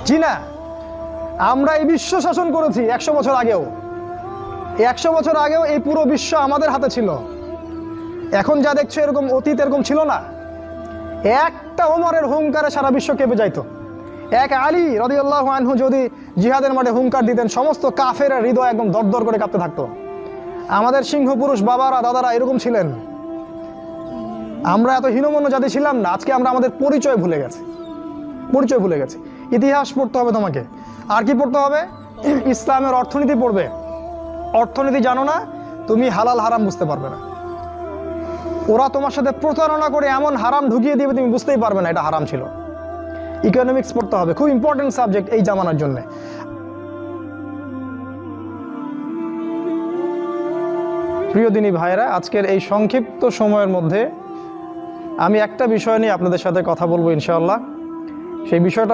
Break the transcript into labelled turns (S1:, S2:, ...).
S1: জি না, আমরা এই বিশ্ব শাসন করেছি 100 বছর আগেও। 100 বছর আগেও এই পুরো বিশ্ব আমাদের হাতে ছিল। এখন যা দেখছো এরকম অতীত এরকম ছিল না। একটা ওমরের হুঙ্কারে সারা বিশ্ব কেঁপে যাইতো। এক আলী রাদিয়াল্লাহু আনহু যদি জিহাদের মাঠে হুঙ্কার দিতেন, সমস্ত কাফের হৃদয় একদম দরদর করে কাঁপতে থাকতো। আমাদের সিংহ পুরুষ বাবারা দাদারা এরকম ছিলেন। আমরা এত হীনমন্য জাতি ছিলাম না। আজকে আমরা আমাদের পরিচয় ভুলে গেছি। ইতিহাস পড়তে হবে তোমাকে। আর কি পড়তে হবে? ইসলামের অর্থনীতি পড়বে। অর্থনীতি জানো না, তুমি হালাল হারাম বুঝতে পারবে না। ওরা তোমার সাথে প্রতারণা করে এমন হারাম ঢুকিয়ে দিবে তুমি বুঝতেই পারবে না এটা হারাম ছিল। ইকোনমিক্স পড়তে হবে, খুব ইম্পর্টেন্ট সাবজেক্ট এই জামানার জন্য। প্রিয় দিনী ভাইরা, আজকের এই সংক্ষিপ্ত সময়ের মধ্যে আমি একটা বিষয় নিয়ে আপনাদের সাথে কথা বলবো ইনশাআল্লাহ। সেই বিষয়টা